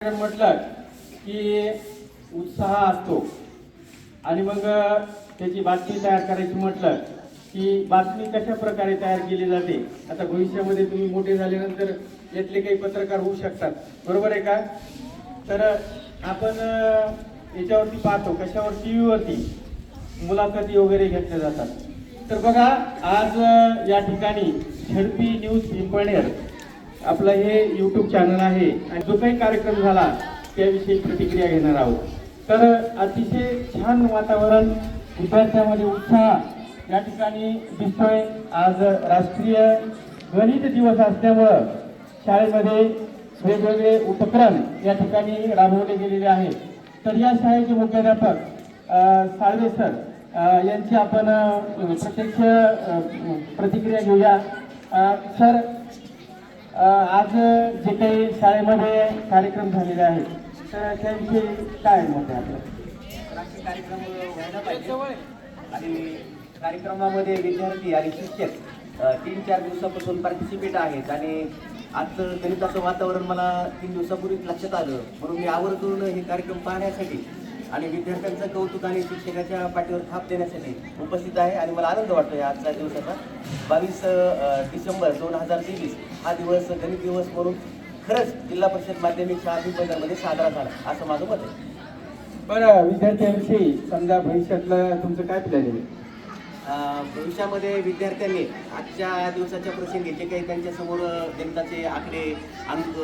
म्हटलं की उत्साह असतो आणि मग त्याची बातमी तयार करायची म्हटलं की बातमी कशा प्रकारे तयार केली जाते. आता भविष्यामध्ये तुम्ही मोठे झाल्यानंतर यातले काही पत्रकार होऊ शकतात, बरोबर आहे का? तर आपण याच्यावरती पाहतो कशावर, टीव्हीवरती मुलाखती वगैरे घेतल्या जातात. तर बघा, आज या ठिकाणी झडपी न्यूज पिंपळनेर आपलं हे यूट्यूब चॅनल आहे आणि जो काही कार्यक्रम झाला त्याविषयी प्रतिक्रिया घेणार आहोत. तर अतिशय छान वातावरण, विद्यार्थ्यांमध्ये उत्साह या ठिकाणी दिसतोय. आज राष्ट्रीय गणित दिवस असल्यामुळं शाळेमध्ये वेगवेगळे उपक्रम या ठिकाणी राबवले गेलेले आहेत. तर या शाळेचे मुख्याध्यापक साळवे सर यांची आपण प्रत्यक्ष प्रतिक्रिया घेऊया. सर, आज जे काही शाळेमध्ये कार्यक्रम झालेले आहेत तर त्याविषयी काय मत आहे आपलं? राष्ट्रीय कार्यक्रम व्हायला पाहिजे आणि कार्यक्रमामध्ये विद्यार्थी आणि शिक्षक 3-4 दिवसापासून पार्टिसिपेट आहेत आणि आजचं गणिताचं वातावरण मला 3 दिवसापूर्वीच लक्षात आलं, म्हणून मी आवर्जून हे कार्यक्रम पाहण्यासाठी आणि विद्यार्थ्यांचं कौतुक आणि शिक्षकाच्या पाठीवर थाप देण्यासाठी उपस्थित आहे. आणि मला आनंद वाटतो आहे आजच्या दिवसाचा. 22 डिसेंबर 2023 हा दिवस गणित दिवस म्हणून खरंच जिल्हा परिषद माध्यमिक शाळा पिंपळनेरमध्ये साजरा झाला असं माझं मत आहे. बरं, विद्यार्थ्यांविषयी समजा भविष्यातलं तुमचं काय प्लॅन आहे? भविष्यामध्ये विद्यार्थ्यांनी आजच्या दिवसाच्या प्रसंगी जे काही त्यांच्यासमोर गणिताचे आकडे, अंक,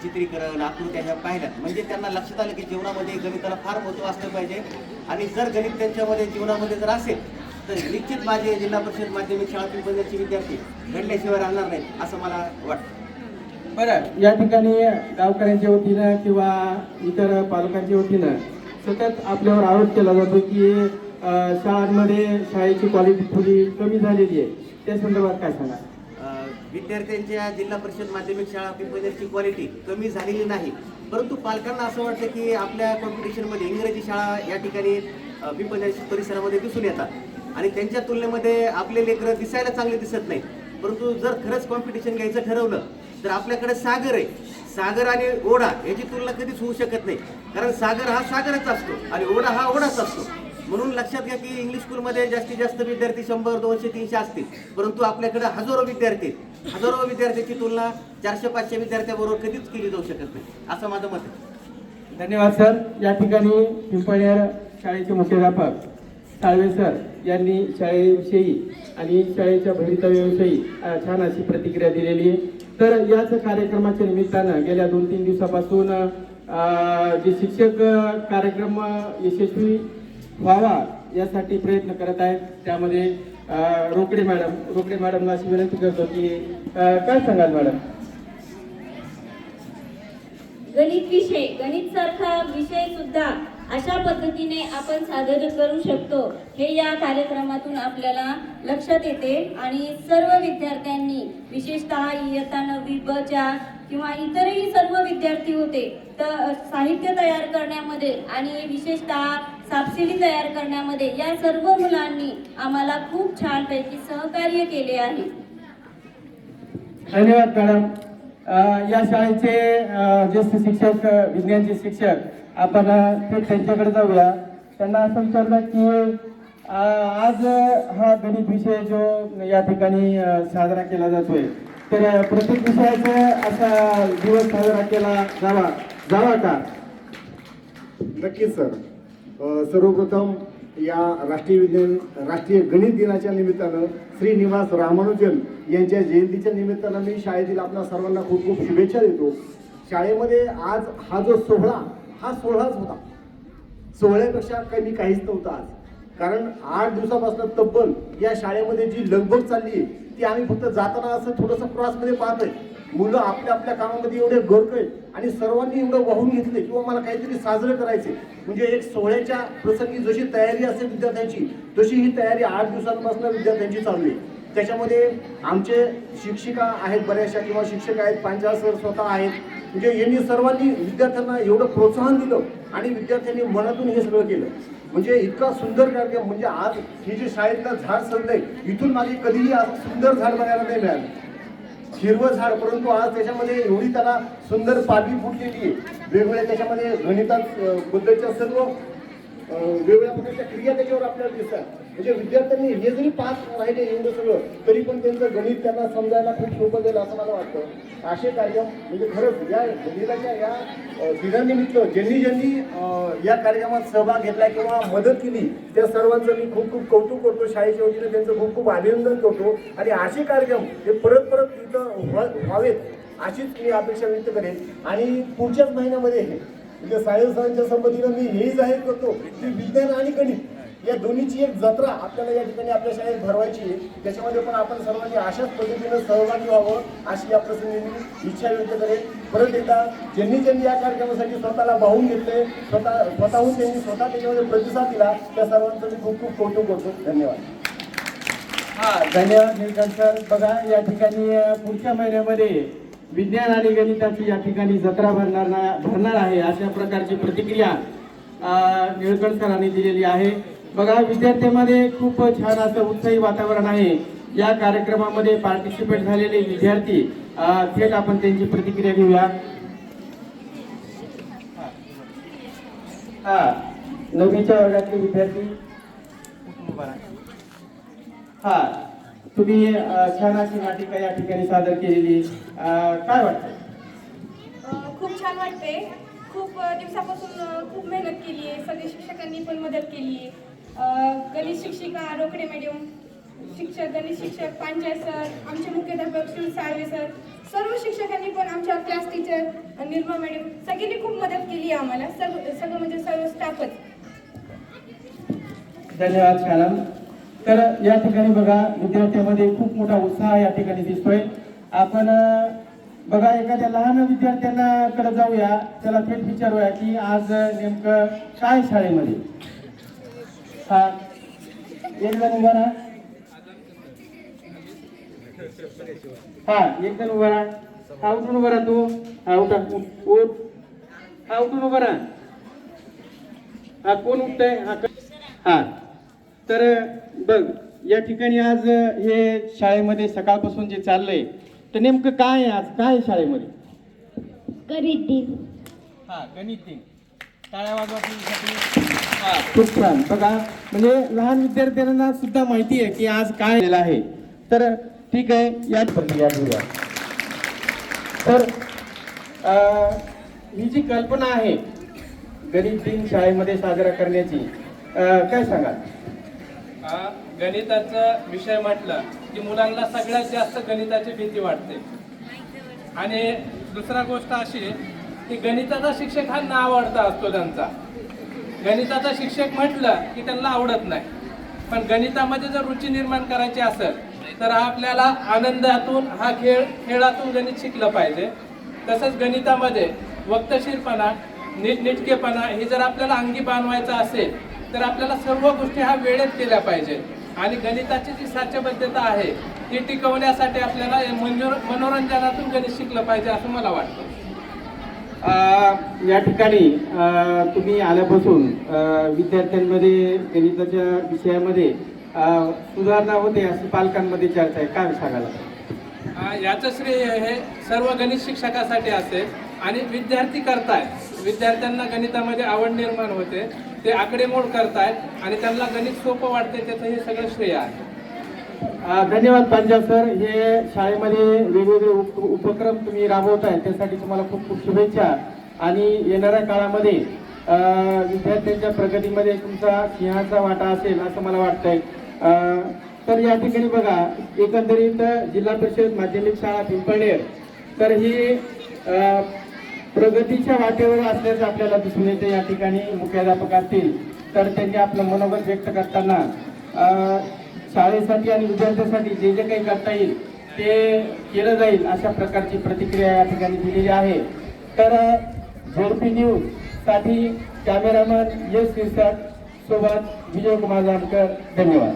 चित्रीकरण, आकृत्या ह्या पाहिल्यात म्हणजे त्यांना लक्षात आलं की जीवनामध्ये गणिताला फार महत्त्व असलं पाहिजे. आणि जर गणित त्यांच्यामध्ये जीवनामध्ये जर असेल तर निश्चित माझे जिल्हा परिषद माध्यमिक शाळा पिंपळनेरचे विद्यार्थी घडल्याशिवाय राहणार नाहीत असं मला वाटतं. बरं, या ठिकाणी गावकऱ्यांच्या वतीनं किंवा इतर पालकांच्या वतीनं सतत आपल्यावर आरोप केला जातो की शाळांमध्ये शाळेची क्वालिटी थोडी कमी झालेली आहे. त्या संदर्भात काय सांगा? विद्यार्थ्यांच्या जिल्हा परिषद माध्यमिक शाळा पिंपळनेरची क्वालिटी कमी झालेली नाही, परंतु पालकांना असं वाटतं की आपल्या कॉम्पिटिशनमध्ये इंग्रजी शाळा या ठिकाणी पिंपळनेर परिसरामध्ये दिसून येतात आणि त्यांच्या तुलनेमध्ये आपले लेकरं दिसायला चांगले दिसत नाहीत. परंतु जर खरंच कॉम्पिटिशन घ्यायचं ठरवलं तर आपल्याकडे सागर आहे. सागर आणि ओढा याची तुलना कधीच होऊ शकत नाही, कारण सागर हा सागरच असतो आणि ओढा हा ओढाच असतो. म्हणून लक्षात घ्या की इंग्लिश स्कूलमध्ये जास्तीत जास्त विद्यार्थी 100, 200, 300 असतील, परंतु आपल्याकडे हजारो विद्यार्थी, हजारो विद्यार्थ्यांची तुलना 400-500 विद्यार्थ्यांबरोबर कधीच केली जाऊ शकत नाही असं माझं मत आहे. धन्यवाद सर. या ठिकाणी पिंपळनेर शाळेचे मुख्याध्यापक साळवे सर यांनी शाळेविषयी आणि शाळेच्या भवितव्याविषयी छान अशी प्रतिक्रिया दिलेली आहे. तर याच कार्यक्रमाच्या निमित्तानं गेल्या 2-3 दिवसापासून जे शिक्षक कार्यक्रम यशस्वी व्हावा यासाठी प्रयत्न करत आहेत. त्यामध्ये रोकडे मॅडमला अशी विनंती करतो की काय सांगाल मॅडम? गणित सारखा विषय सुद्धा अशा पद्धतीने आपण सादर करू शकतो हे या कार्यक्रमातून आपल्याला लक्षात येते. आणि सर्व विद्यार्थ्यांनी, विशेषतः इयत्ता 9वी ब च्या किंवा इतरही सर्व विद्यार्थी होते, तर साहित्य तयार करण्यामध्ये आणि विशेषतः सापशिडी तयार करण्यामध्ये या सर्व मुलांनी आम्हाला खूप छानपैकी सहकार्य केले आहे. धन्यवाद मॅडम. या शाळेचे ज्येष्ठ शिक्षक, विज्ञानचे शिक्षक, आपण थेट त्यांच्याकडे जाऊया. त्यांना असं विचारलं की आज हा गणित विषय जो या ठिकाणी साजरा केला जातोय, तर प्रत्येक विषयाचा असा दिवस साजरा केला जावा का? नक्कीच सर. सर्वप्रथम या राष्ट्रीय गणित दिनाच्या निमित्तानं श्रीनिवास रामानुजन यांच्या जयंतीच्या निमित्तानं मी शाळेतील आपल्या सर्वांना खूप खूप शुभेच्छा देतो. शाळेमध्ये आज हा जो सोहळा, हा सोहळाच होता. सोहळ्यापेक्षा कमी काहीच नव्हतं आज, कारण 8 दिवसापासून तब्बल या शाळेमध्ये जी लगबग चालली आहे ती आम्ही फक्त जाताना असं थोडंसं क्रॉसमध्ये पाहतोय. मुलं आपल्या आपल्या कामामध्ये एवढे गरकय आणि सर्वांनी एवढं वाहून घेतले किंवा मला काहीतरी साजरं करायचे. म्हणजे एक सोहळ्याच्या प्रसंगी जशी तयारी असते विद्यार्थ्यांची, तशी ही तयारी 8 दिवसांपासून विद्यार्थ्यांची चालू आहे. त्याच्यामध्ये आमचे शिक्षिका आहेत बऱ्याचशा किंवा शिक्षक आहेत, पांचाळ सर स्वतः आहेत. म्हणजे यांनी सर्वांनी विद्यार्थ्यांना एवढं प्रोत्साहन दिलं आणि विद्यार्थ्यांनी मनातून हे सगळं केलं. म्हणजे इतका सुंदर कार्यक्रम. म्हणजे आज हे जे शाळेतलं झाड सजलंय, इथून मागे कधीही असं सुंदर झाड बघायला नाही मिळालं. हिरवं झाड, परंतु आज त्याच्यामध्ये एवढी त्याला सुंदर पालवी फुटलेली आहे. वेगवेगळ्या त्याच्यामध्ये गणितात बद्दलच्या सर्व वेगवेगळ्या प्रकारच्या क्रिया त्याच्यावर आपल्याला दिसतात. म्हणजे विद्यार्थ्यांनी हे जरी पास राहिले एवढं सगळं तरी पण त्यांचं गणित त्यांना समजायला खूप सोपं जाईल असं मला वाटतं. असे कार्यक्रम म्हणजे खरंच या गणिताच्या या दिनानिमित्त ज्यांनी या कार्यक्रमात सहभाग घेतला किंवा मदत केली त्या सर्वांचं मी खूप खूप कौतुक करतो. शाळेच्या वतीने त्यांचं खूप खूप अभिनंदन करतो. आणि असे कार्यक्रम हे परत परत इथं व्हावेत अशीच मी अपेक्षा व्यक्त करेन. आणि पुढच्याच महिन्यामध्ये म्हणजे सायन्सांच्या संबंधीनं मी हेही जाहीर करतो की विज्ञान आणि गणित या दोन्हीची एक जत्रा आपल्याला या ठिकाणी आपल्या शाळेत भरवायची आहे. त्याच्यामध्ये पण आपण सर्वांनी अशाच पद्धतीनं सहभागी व्हावं अशी या प्रसंगी मी इच्छा व्यक्त करेन. परत एकदा ज्यांनी या कार्यक्रमासाठी स्वतःला वाहून घेतले, स्वतःहून त्यांनी त्याच्यामध्ये प्रतिसाद दिला त्या सर्वांचं मी खूप खूप कौतुक करतो. धन्यवाद. धन्यवाद निळकंठ सर. बघा या ठिकाणी पुढच्या महिन्यामध्ये विज्ञान आणि गणिताची या ठिकाणी जत्रा भरणार आहे अशा प्रकारची प्रतिक्रिया निळकंठ सरांनी दिलेली आहे. बघा विद्यार्थ्यांमध्ये खूप छान असं उत्साही वातावरण आहे. या कार्यक्रमामध्ये पार्टिसिपेट झालेले विद्यार्थी थेट आपण त्यांची प्रतिक्रिया घेऊया. 9वीच्या वर्गातले विद्यार्थी तुम्ही छान अशी नाटिका या ठिकाणी सादर केलेली, काय वाटतं? खूप छान वाटते. खूप दिवसापासून खूप मेहनत केली आहे. सगळे शिक्षकांनी पण मदत केली आहे. गणित शिक्षिका रोकडे मॅडम, गणित शिक्षक पांचाळ सर, आमचे मुख्याध्यापक श्री साळवे सर, सर्व शिक्षकांनी पण आमच्या क्लास टीचर निर्मला मॅडम सगळ्यांनी खूप मदत केली आहे आम्हाला. सगळं म्हणजे सर्व स्टाफच. धन्यवाद मॅडम. तर या ठिकाणी बघा विद्यार्थ्यांमध्ये खूप मोठा उत्साह या ठिकाणी दिसतोय. आपण बघा एखाद्या लहान विद्यार्थ्यांना कडे जाऊया, त्याला थेट विचारूया की आज नेमकं काय शाळेमध्ये. एक जण उभा राहा. एक जण उभा राहा. उठून उभा राहा. तू उठून उभा राहा. कोण उठतंय? तर बघ या ठिकाणी आज हे शाळेमध्ये सकाळपासून जे चाललंय तर नेमकं काय आहे आज? काय शाळेमध्ये? गणित दिन. गणित दिन. टाळ्या वाजवा प्लीज. खूप छान. बघा म्हणजे लहान विद्यार्थ्यांना सुद्धा माहिती आहे की आज काय झालेलं आहे. तर ठीक आहे, याच प्रक्रिया घेऊया. तर ही जी कल्पना आहे गणित दिन शाळेमध्ये साजरा करण्याची, काय सांगाल? गणिताचा विषय म्हटलं की मुलांना सगळ्यात जास्त गणिताची भीती वाटते. आणि दुसरा गोष्ट अशी की गणिताचा शिक्षक हा नावडता असतो त्यांचा. गणिताचा शिक्षक म्हटलं की त्यांना आवडत नाही. पण गणितामध्ये जर रुची निर्माण करायची असेल तर आपल्याला आनंदातून खेळातून गणित शिकलं पाहिजे. तसंच गणितामध्ये वक्तशीरपणा, नीटनेटकेपणा हे जर आपल्याला अंगी बांधवायचं असेल तर आपल्याला सर्व गोष्टी ह्या वेळेत केल्या पाहिजेत. आणि गणिताची जी साचेबद्धता आहे ती टिकवण्यासाठी आपल्याला मनोरंजनातून गणित शिकलं पाहिजे असं मला वाटतं. या ठिकाणी तुम्ही आल्यापासून विद्यार्थ्यांमध्ये गणिताच्या विषयामध्ये सुधारणा होते अशी पालकांमध्ये चर्चा आहे, काय सांगायला? याचं श्रेय हे सर्व गणित शिक्षकासाठी असेल. आणि विद्यार्थी करतायत, विद्यार्थ्यांना गणितामध्ये आवड निर्माण होते, ते आकडेमोड करतायत आणि त्यांना गणित सोपं वाटते, त्याचं हे सगळं श्रेय आहे. धन्यवाद पांचाळ सर. हे शाळेमध्ये वेगवेगळे उपक्रम तुम्ही राबवताय त्यासाठी तुम्हाला खूप खूप शुभेच्छा. आणि येणाऱ्या काळामध्ये विद्यार्थ्यांच्या प्रगतीमध्ये तुमचा सिंहाचा वाटा असेल असं मला वाटतंय. तर या ठिकाणी बघा एकंदरीत जिल्हा परिषद माध्यमिक शाळा पिंपळनेर तर ही प्रगतीच्या वाटेवर असल्याचं आपल्याला दिसून येते. या ठिकाणी मुख्याध्यापक असतील तर त्यांनी आपलं मनोगत व्यक्त करताना शाळेसाठी आणि विद्यार्थ्यांसाठी जे जे काही करता येईल ते केलं जाईल अशा प्रकारची प्रतिक्रिया या ठिकाणी दिलेली आहे. तर झेडपी न्यूज साठी कॅमेरामन यश शिरसाट सोबत विजयकुमार जानकर. धन्यवाद.